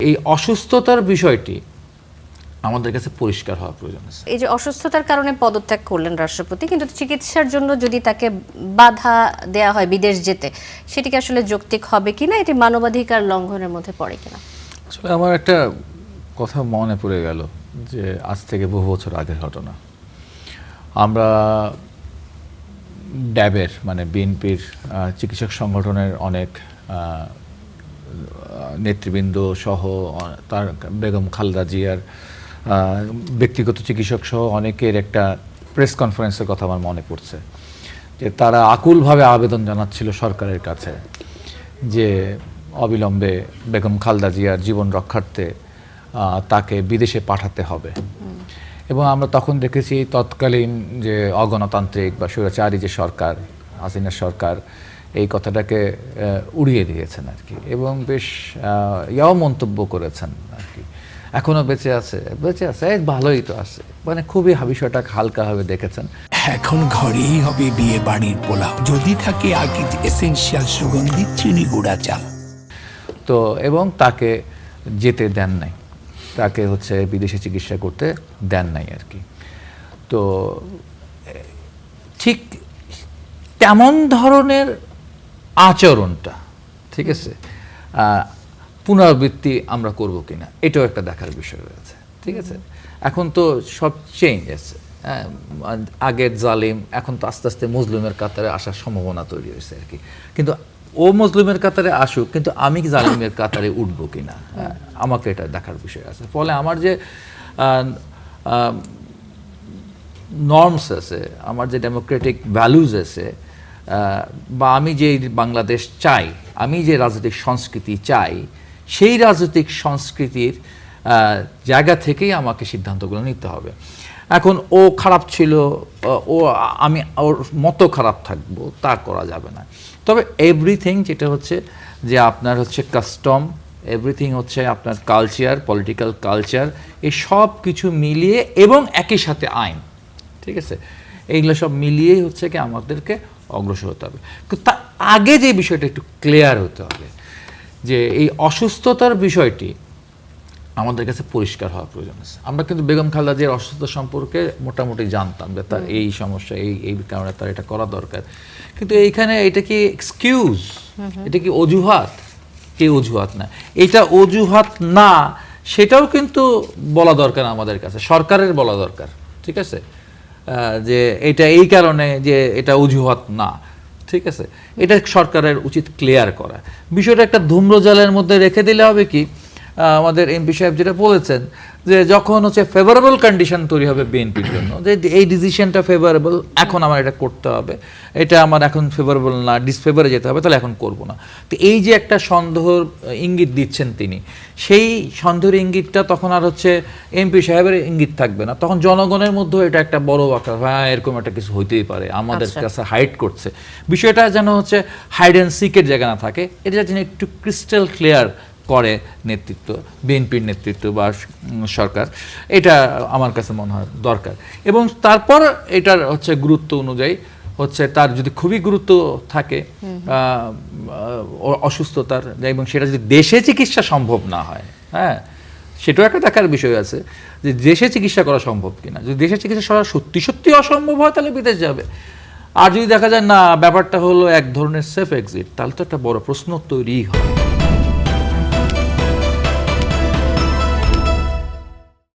এই অসুস্থতার বিষয়টি আমাদের কাছে পরিষ্কার হওয়া প্রয়োজন আছে। এই যে অসুস্থতার কারণে পদত্যাগ করলেন রাষ্ট্রপতি, কিন্তু চিকিৎসার জন্য যদি তাকে বাধা দেয়া হয় বিদেশ যেতে, সেটি কি আসলে যৌক্তিক হবে কিনা, এটি মানবাধিকার লঙ্ঘনের মধ্যে পড়ে কিনা? আসলে আমার একটা কথা মনে পড়ে গেল যে আজ থেকে বহু বছর আগের ঘটনা। আমরা ড্যাবের মানে বিএনপির চিকিৎসক সংগঠনের অনেক নেতৃবৃন্দ সহ তার বেগম খালেদা জিয়ার ব্যক্তিগত চিকিৎসক সহ অনেকের একটা প্রেস কনফারেন্সের কথা আমার মনে পড়ছে, যে তারা আকুলভাবে আবেদন জানাচ্ছিল সরকারের কাছে যে অবিলম্বে বেগম খালেদা জিয়ার জীবন রক্ষার্থে তাকে বিদেশে পাঠাতে হবে। এবং আমরা তখন দেখেছি তৎকালীন যে অগণতান্ত্রিক বা স্বৈরাচারী যে সরকার, হাসিনা সরকার, এই কথাটাকে উড়িয়ে দিয়েছেন আর কি, এবং বেশ ইয়াও মন্তব্য করেছেন আর কি। এখনো বেঁচে আছে ভালোই তো আছে, মানে খুবই বিষয়টাকে হালকাভাবে দেখেছেন। এখন ঘরেই হবে বিয়ে বাড়ির পোলাও, যদি থাকে আকিজ এসেনশিয়াল সুগন্ধি চিনি গুঁড়া চাল। তো এবং তাকে যেতে দেন নাই, তাকে বিদেশে চিকিৎসা করতে দেন নাই আর কি। তো ঠিক তেমন ধরনের আচরণটা, ঠিক আছে, পুনরাবৃত্তি আমরা করব কিনা এটাও একটা দেখার বিষয় রয়েছে, ঠিক আছে। এখন তো সব চেঞ্জ আছে, আগের জালিম এখন তো আস্তে আস্তে মজলুমের কাতারে আসার সম্ভাবনা তৈরি হয়েছে আর কি। কিন্তু ও মজলুমের কাতারে আসুক, কিন্তু আমি জালিমের কাতারে উঠবো কিনা, আমাকে এটা দেখার বিষয় আছে। ফলে আমার যে নর্মস আছে, আমার যে ডেমোক্রেটিক ভ্যালুজ আছে, বা আমি যে বাংলাদেশ চাই, আমি যে রাজনৈতিক সংস্কৃতি চাই, সেই রাজনৈতিক সংস্কৃতির জায়গা থেকেই আমাকে সিদ্ধান্তগুলো নিতে হবে। এখন ও খারাপ ছিল, আমি ওর মতো খারাপ থাকবো, তা করা যাবে না। তবে এভরিথিং যেটা যে আপনার কাস্টম, এভরিথিং আপনার কালচার, পলিটিক্যাল কালচার, এই সব কিছু মিলিয়ে এবং একই সাথে আইন, ঠিক আছে, এইগুলো সব মিলিয়েই কি আমাদেরকে অগ্রসর হতে হবে। কিন্তু তার আগে যে বিষয়টা একটু ক্লিয়ার হতে হবে, যে এই অসুস্থতার বিষয়টি আমাদের কাছে পরিষ্কার হওয়া প্রয়োজন আছে। আমরা কিন্তু বেগম খালেদা জিয়ার অসুস্থতা সম্পর্কে মোটামুটি জানতাম যে তার এই সমস্যা, এই কারণে তার এটা করা দরকার। কিন্তু এইখানে এটা কি এক্সকিউজ, এটা কি অজুহাত? এই অজুহাত না, এটা অজুহাত না, সেটাও কিন্তু বলা দরকার আমাদের কাছে, সরকারের বলা দরকার, ঠিক আছে, যে এটা এই কারণে যে এটা অজুহাত না, ঠিক আছে, এটা সরকারের উচিত ক্লিয়ার করা। বিষয়টা একটা ধূম্রজালের মধ্যে রেখে দিলে হবে কি, আমাদের এমপি সাহেব যেটা বলেছেন, যে যখন ফেভারেবল কন্ডিশন তৈরি হবে বিএনপির জন্য, যে এই ডিসিশনটা ফেভারেবল, এখন আমার এটা করতে হবে, এটা আমার এখন ফেভারেবল না, ডিসফেভারে যেতে হবে, তাহলে এখন করব না। তো এই যে একটা সন্দেহর ইঙ্গিত দিচ্ছেন তিনি, সেই সন্দেহের ইঙ্গিতটা তখন আর এমপি সাহেবের ইঙ্গিত থাকবে না, তখন জনগণের মধ্যেও এটা একটা বড় আকার, হ্যাঁ এরকম একটা কিছু হইতেই পারে, আমাদের কাছে হাইড করছে। বিষয়টা যেন হাইড অ্যান্ড সিকের জায়গা না থাকে, এটা যেন একটু ক্রিস্টাল ক্লিয়ার করে নেতৃত্ব, বিএনপির নেতৃত্ব বা সরকার, এটা আমার কাছে মনে হয় দরকার। এবং তারপর এটার গুরুত্ব অনুযায়ী তার যদি খুবই গুরুত্ব থাকে অসুস্থতার, এবং সেটা যদি দেশে চিকিৎসা সম্ভব না হয়, হ্যাঁ সেটাও একটা দেখার বিষয় আছে, যে দেশে চিকিৎসা করা সম্ভব কিনা। যদি দেশে চিকিৎসা করা সত্যি সত্যি অসম্ভব হয়, তাহলে বিদেশ যাবে। আর যদি দেখা যায় না ব্যাপারটা হলো এক ধরনের সেফ এক্সিট, তাহলে তো একটা বড় প্রশ্ন তৈরি হয়।